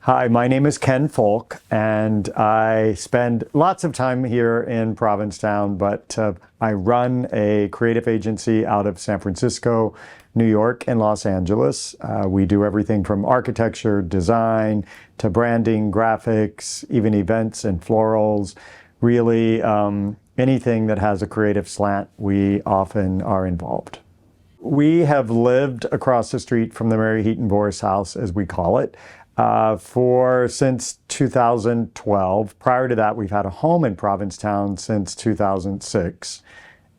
Hi, my name is Ken Fulk, and I spend lots of time here in Provincetown, but I run a creative agency out of San Francisco, New York, and Los Angeles. We do everything from architecture, design, to branding, graphics, even events and florals. Really, anything that has a creative slant, we often are involved. We have lived across the street from the Mary Heaton Vorse House, as we call it, since 2012. Prior to that, we've had a home in Provincetown since 2006,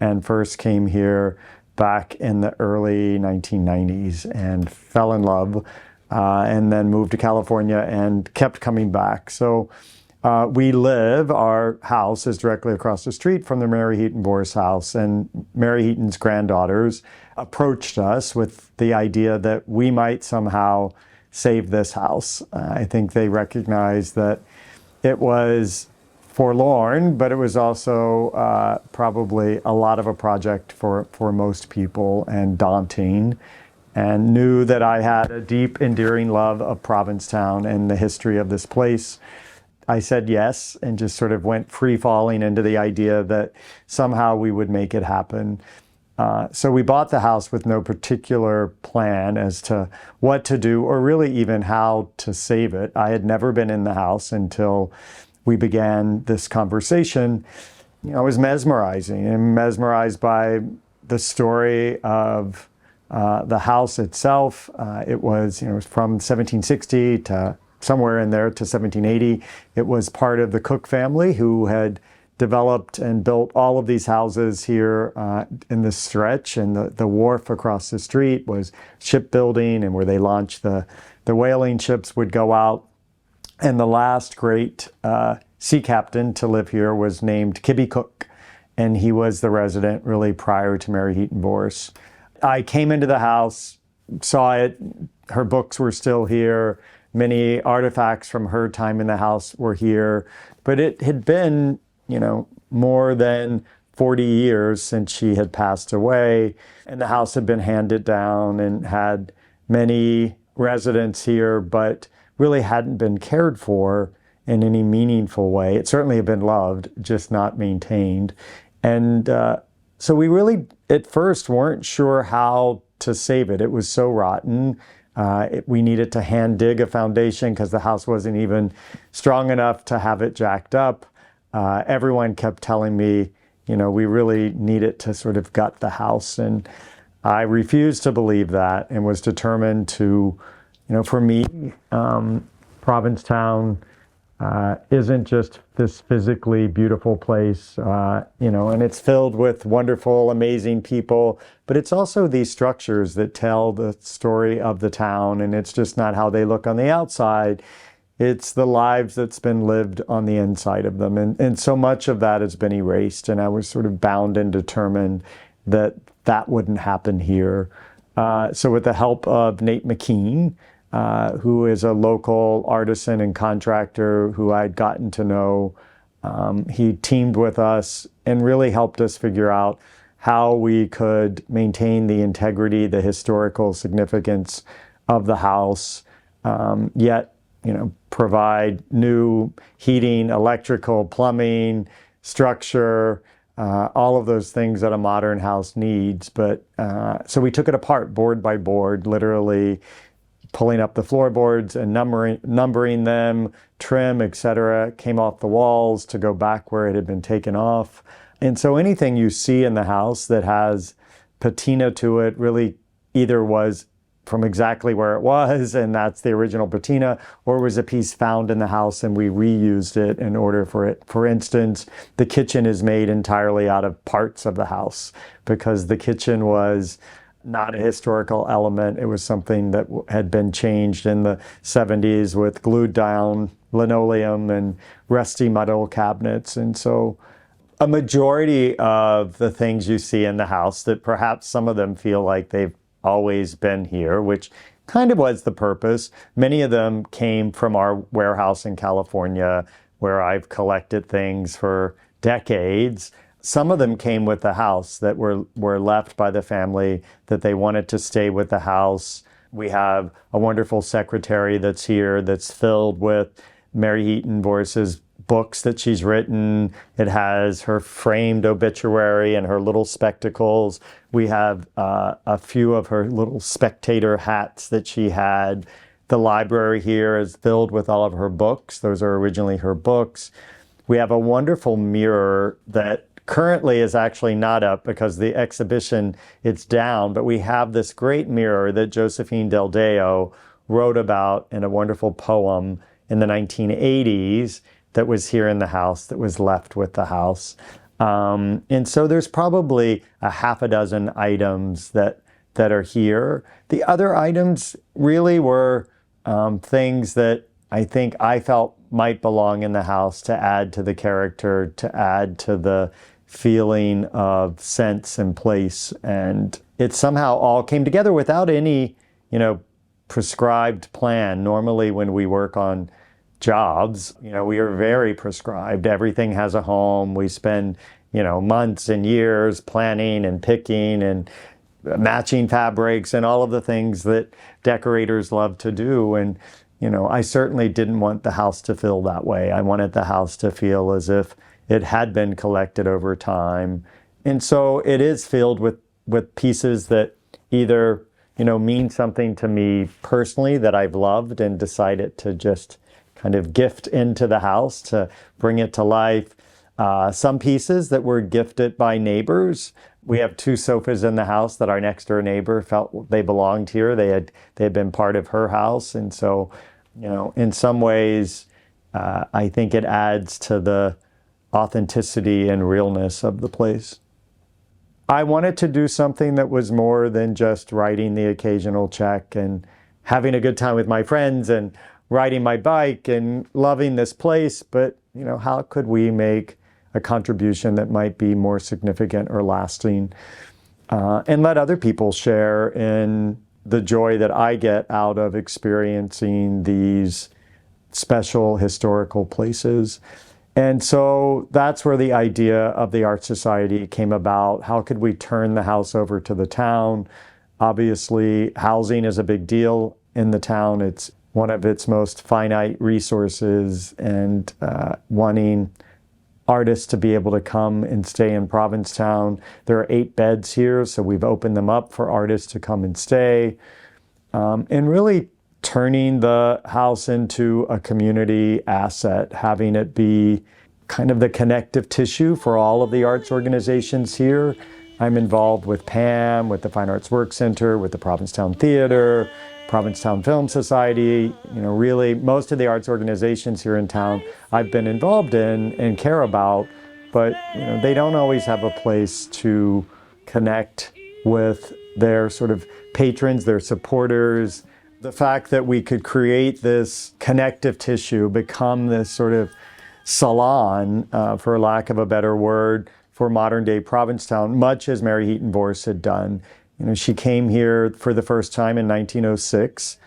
and first came here back in the early 1990s and fell in love, and then moved to California and kept coming back. So our house is directly across the street from the Mary Heaton Vorse House, and Mary Heaton's granddaughters approached us with the idea that we might somehow save this house. I think they recognized that it was forlorn, but it was also probably a lot of a project for most people and daunting, and knew that I had a deep, endearing love of Provincetown and the history of this place. I said yes and just sort of went free-falling into the idea that somehow we would make it happen. So we bought the house with no particular plan as to what to do or really even how to save it. I had never been in the house until we began this conversation. I was mesmerized by the story of the house itself. It was from 1760 to somewhere in there to 1780. It was part of the Cook family who had developed and built all of these houses here in this stretch, and the wharf across the street was shipbuilding and where they launched the whaling ships would go out. And the last great sea captain to live here was named Kibby Cook, and he was the resident really prior to Mary Heaton Vorse. I came into the house, saw it, her books were still here, many artifacts from her time in the house were here, but it had been more than 40 years since she had passed away, and the house had been handed down and had many residents here, but really hadn't been cared for in any meaningful way. It certainly had been loved, just not maintained. And so we really, at first, weren't sure how to save it. It was so rotten. We needed to hand dig a foundation because the house wasn't even strong enough to have it jacked up. Everyone kept telling me, we really needed to sort of gut the house. And I refused to believe that and was determined to, for me, Provincetown isn't just this physically beautiful place, and it's filled with wonderful, amazing people, but it's also these structures that tell the story of the town, and it's just not how they look on the outside. It's the lives that's been lived on the inside of them. And so much of that has been erased. And I was sort of bound and determined that that wouldn't happen here. So with the help of Nate McKean, who is a local artisan and contractor who I'd gotten to know, he teamed with us and really helped us figure out how we could maintain the integrity, the historical significance of the house, yet provide new heating, electrical, plumbing, structure, all of those things that a modern house needs. But so we took it apart board by board, literally pulling up the floorboards and numbering them, trim, etc., came off the walls to go back where it had been taken off. And so anything you see in the house that has patina to it really either was from exactly where it was, and that's the original patina, or was a piece found in the house and we reused it in order for it. For instance, the kitchen is made entirely out of parts of the house because the kitchen was not a historical element. It was something that had been changed in the 70s with glued down linoleum and rusty metal cabinets. And so a majority of the things you see in the house, that perhaps some of them feel like they've always been here, which kind of was the purpose. Many of them came from our warehouse in California, where I've collected things for decades. Some of them came with the house that were left by the family, that they wanted to stay with the house We have a wonderful secretary that's here that's filled with Mary Heaton Vorse's books that she's written. It has her framed obituary and her little spectacles. We have a few of her little spectator hats that she had. The library here is filled with all of her books. Those are originally her books. We have a wonderful mirror that currently is actually not up because the exhibition, it's down, but we have this great mirror that Josephine Del Deo wrote about in a wonderful poem in the 1980s that was here in the house, that was left with the house. And so there's probably a half a dozen items that are here. The other items really were things that I think I felt might belong in the house to add to the character, to add to the feeling of sense and place. And it somehow all came together without any, prescribed plan. Normally when we work on jobs, we are very prescribed. Everything has a home. We spend, months and years planning and picking and matching fabrics and all of the things that decorators love to do. And, I certainly didn't want the house to feel that way. I wanted the house to feel as if it had been collected over time. And so it is filled with pieces that either, mean something to me personally that I've loved and decided to just kind of gift into the house to bring it to life. Some pieces that were gifted by neighbors. We have 2 sofas in the house that our next door neighbor felt they belonged here. They had been part of her house. And so, in some ways, I think it adds to the authenticity and realness of the place. I wanted to do something that was more than just writing the occasional check and having a good time with my friends and riding my bike and loving this place, but how could we make a contribution that might be more significant or lasting, and let other people share in the joy that I get out of experiencing these special historical places. And so that's where the idea of the Art Society came about. How could we turn the house over to the town? Obviously, housing is a big deal in the town. It's one of its most finite resources, and wanting artists to be able to come and stay in Provincetown. There are 8 beds here, so we've opened them up for artists to come and stay. And really turning the house into a community asset, having it be kind of the connective tissue for all of the arts organizations here. I'm involved with PAM, with the Fine Arts Work Center, with the Provincetown Theater, Provincetown Film Society. Really most of the arts organizations here in town I've been involved in and care about, but they don't always have a place to connect with their sort of patrons, their supporters. The fact that we could create this connective tissue, become this sort of salon, for lack of a better word, for modern day Provincetown, much as Mary Heaton Vorse had done. She came here for the first time in 1906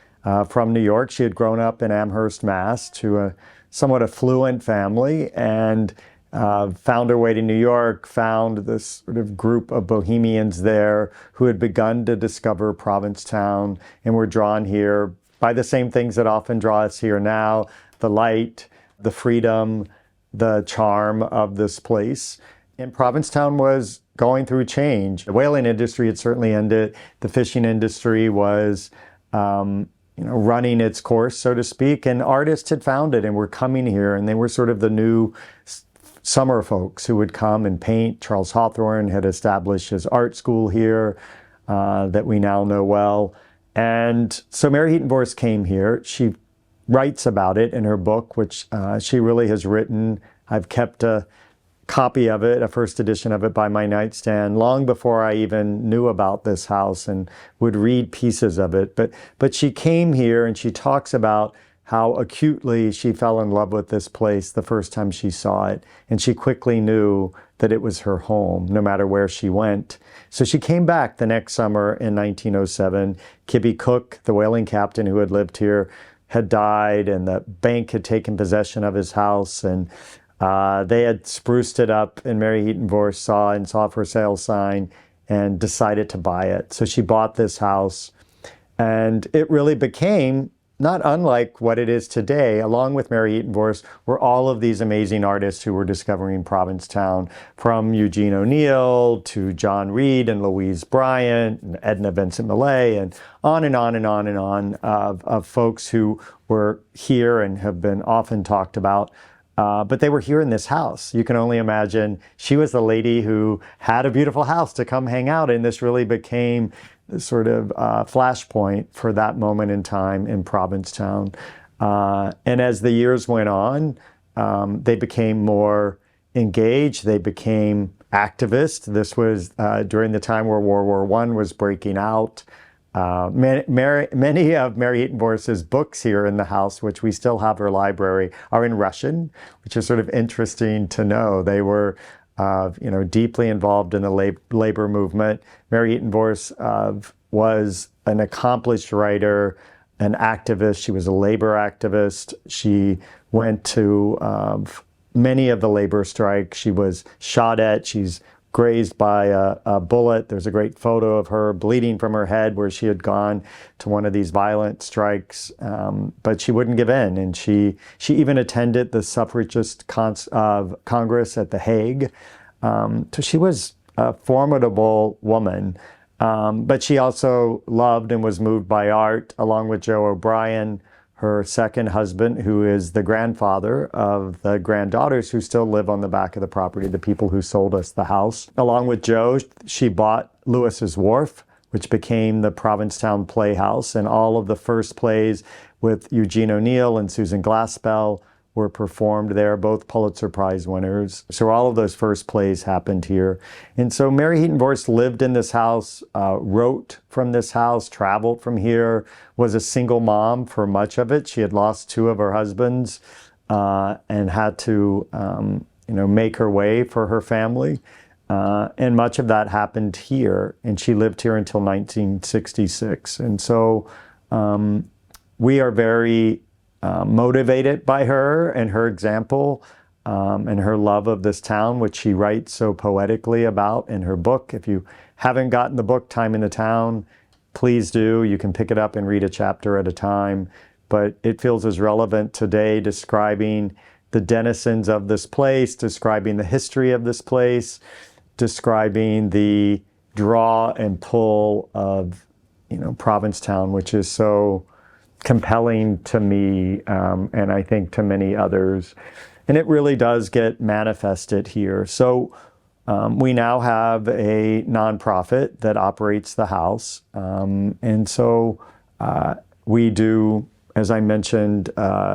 from New York. She had grown up in Amherst, Mass, to a somewhat affluent family, and found her way to New York, found this sort of group of bohemians there who had begun to discover Provincetown and were drawn here by the same things that often draw us here now: the light, the freedom, the charm of this place. And Provincetown was going through change. The whaling industry had certainly ended. The fishing industry was running its course, so to speak, and artists had found it and were coming here, and they were sort of the new summer folks who would come and paint. Charles Hawthorne had established his art school here that we now know well. And so Mary Heaton Vorse came here. She writes about it in her book, which she really has written. I've kept a copy of it, a first edition of it, by my nightstand long before I even knew about this house, and would read pieces of it. But she came here and she talks about how acutely she fell in love with this place the first time she saw it. And she quickly knew that it was her home, no matter where she went. So she came back the next summer in 1907. Kibby Cook, the whaling captain who had lived here, had died, and the bank had taken possession of his house, and they had spruced it up, and Mary Heaton Vorse saw a for sale sign and decided to buy it. So she bought this house And it really became not unlike what it is today, along with Mary Heaton Vorse, were all of these amazing artists who were discovering Provincetown, from Eugene O'Neill to John Reed and Louise Bryant and Edna Vincent Millay, and on and on and on and on of folks who were here and have been often talked about. But they were here in this house. You can only imagine she was the lady who had a beautiful house to come hang out in. This really became sort of flashpoint for that moment in time in Provincetown. And as the years went on, they became more engaged. They became activists. This was during the time where World War I was breaking out. Many of Mary Heaton Vorse's books here in the house, which we still have her library, are in Russian, which is sort of interesting to know. They were deeply involved in the labor movement. Mary Heaton Vorse was an accomplished writer, an activist. She was a labor activist. She went to many of the labor strikes. She was shot at. She's grazed by a bullet. There's a great photo of her bleeding from her head where she had gone to one of these violent strikes, but she wouldn't give in. And she even attended the suffragist Congress at The Hague. So she was a formidable woman, but she also loved and was moved by art, along with Joe O'Brien, her second husband, who is the grandfather of the granddaughters who still live on the back of the property, the people who sold us the house. Along with Joe, she bought Lewis's Wharf, which became the Provincetown Playhouse, and all of the first plays with Eugene O'Neill and Susan Glaspell were performed there, both Pulitzer Prize winners. So all of those first plays happened here. And so Mary Heaton Vorse lived in this house, wrote from this house, traveled from here, was a single mom for much of it. She had lost two of her husbands and had to make her way for her family. And much of that happened here. And she lived here until 1966. And so we are very motivated by her and her example and her love of this town, which she writes so poetically about in her book. If you haven't gotten the book, Time in the Town, please do. You can pick it up and read a chapter at a time. But it feels as relevant today, describing the denizens of this place, describing the history of this place, describing the draw and pull of, Provincetown, which is so compelling to me, and I think to many others. And it really does get manifested here. So we now have a nonprofit that operates the house. And so we do, as I mentioned,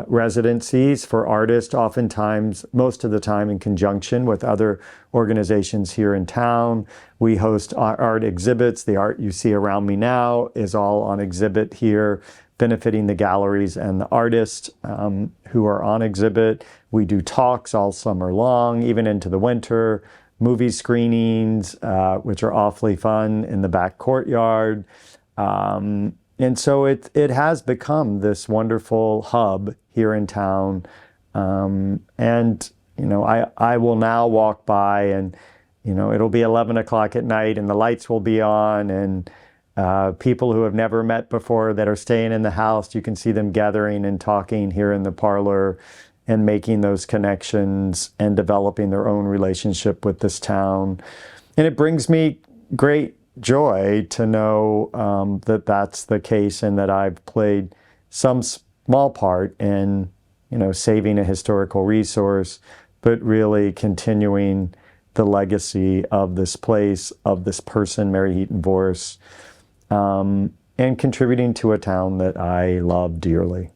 residencies for artists, oftentimes, most of the time in conjunction with other organizations here in town. We host art exhibits. The art you see around me now is all on exhibit here, benefiting the galleries and the artists who are on exhibit. We do talks all summer long, even into the winter, movie screenings, which are awfully fun in the back courtyard. And so it has become this wonderful hub here in town. And, I will now walk by and, it'll be 11 o'clock at night and the lights will be on, and people who have never met before that are staying in the house, you can see them gathering and talking here in the parlor and making those connections and developing their own relationship with this town. And it brings me great joy to know that that's the case, and that I've played some small part in, saving a historical resource, but really continuing the legacy of this place, of this person, Mary Heaton Vorse, and contributing to a town that I love dearly.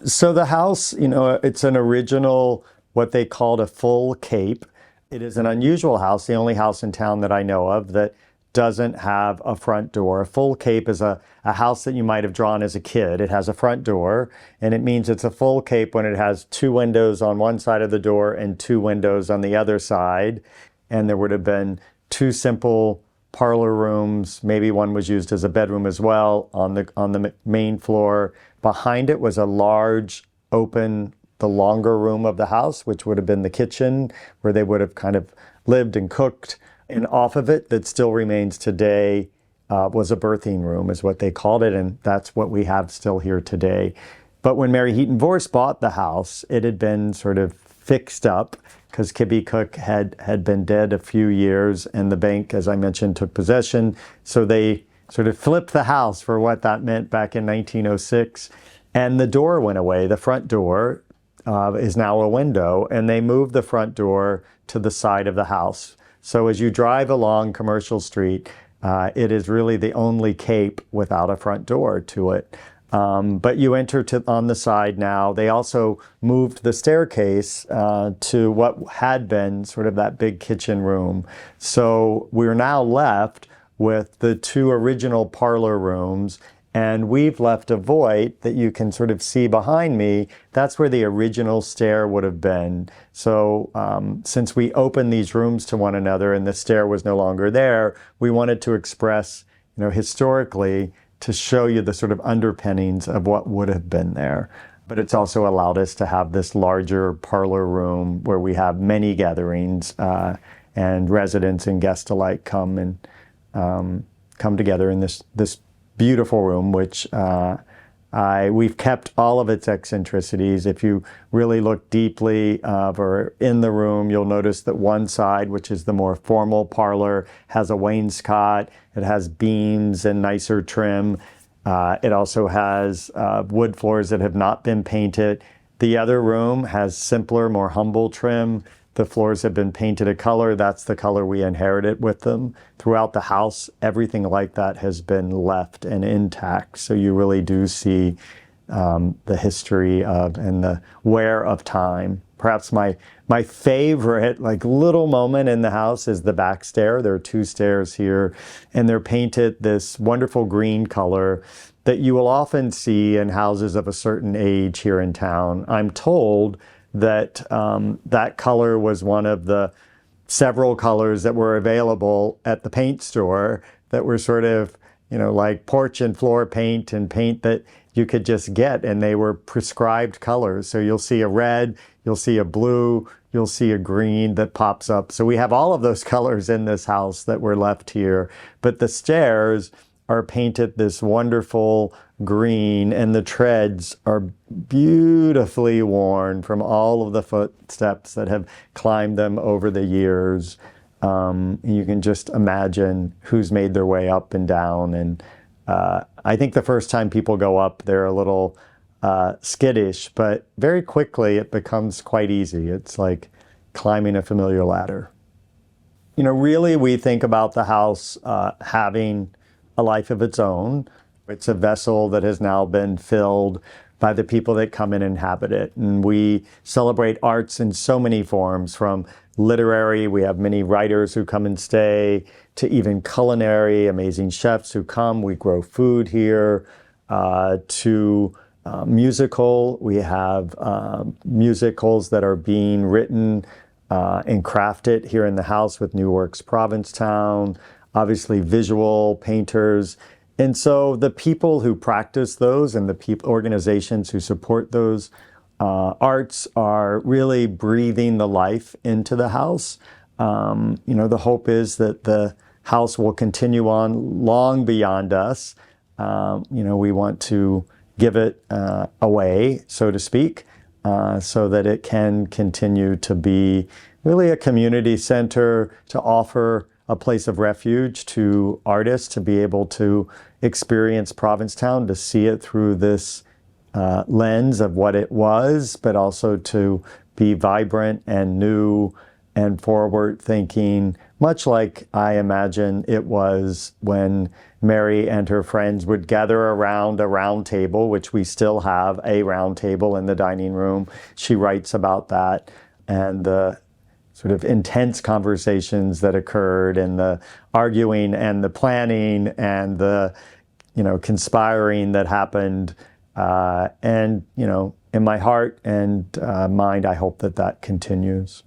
So the house, it's an original, what they called a full cape. It is an unusual house, the only house in town that I know of that doesn't have a front door. A full cape is a house that you might have drawn as a kid. It has a front door, and it means it's a full cape when it has two windows on one side of the door and two windows on the other side. And there would have been two simple parlor rooms. Maybe one was used as a bedroom as well on the main floor. Behind it was a large open, the longer room of the house, which would have been the kitchen, where they would have kind of lived and cooked. And off of it, that still remains today, was a birthing room, is what they called it, and that's what we have still here today. But when Mary Heaton Vorse bought the house, it had been sort of fixed up because Kibbe Cook had been dead a few years, and the bank, as I mentioned, took possession. So they sort of flipped the house for what that meant back in 1906. And the door went away. The front door is now a window, and they moved the front door to the side of the house. So as you drive along Commercial Street, it is really the only cape without a front door to it. But you enter on the side now. They also moved the staircase to what had been sort of that big kitchen room. So we're now left with the two original parlor rooms, and we've left a void that you can sort of see behind me. That's where the original stair would have been. So since we opened these rooms to one another and the stair was no longer there, we wanted to express, historically, to show you the sort of underpinnings of what would have been there. But it's also allowed us to have this larger parlor room where we have many gatherings and residents and guests alike come together in this beautiful room, which we've kept all of its eccentricities. If you really look deeply or in the room, you'll notice that one side, which is the more formal parlor, has a wainscot. It has beams and nicer trim. It also has wood floors that have not been painted. The other room has simpler, more humble trim. The floors have been painted a color. That's the color we inherited with them. Throughout the house, everything like that has been left and intact. So you really do see the history of and the wear of time. Perhaps my favorite little moment in the house is the back stair. There are two stairs here, and they're painted this wonderful green color that you will often see in houses of a certain age here in town. I'm told that that color was one of the several colors that were available at the paint store that were sort of, like porch and floor paint and paint that you could just get, and they were prescribed colors. So you'll see a red, you'll see a blue, you'll see a green that pops up. So we have all of those colors in this house that were left here, but the stairs are painted this wonderful green, and the treads are beautifully worn from all of the footsteps that have climbed them over the years. You can just imagine who's made their way up and down. And I think the first time people go up, they're a little skittish, but very quickly it becomes quite easy. It's like climbing a familiar ladder. Really we think about the house having a life of its own. It's a vessel that has now been filled by the people that come and inhabit it. And we celebrate arts in so many forms, from literary, we have many writers who come and stay, to even culinary, amazing chefs who come. We grow food here, to musical. We have musicals that are being written and crafted here in the house with New Works Provincetown, obviously visual painters. And so the people who practice those and the organizations who support those arts are really breathing the life into the house. The hope is that the house will continue on long beyond us. We want to give it away, so to speak, so that it can continue to be really a community center, to offer a place of refuge to artists to be able to experience Provincetown, to see it through this lens of what it was, but also to be vibrant and new and forward-thinking, much like I imagine it was when Mary and her friends would gather around a round table, which we still have a round table in the dining room. She writes about that and the sort of intense conversations that occurred, and the arguing and the planning and the, conspiring that happened. In my heart and mind, I hope that continues.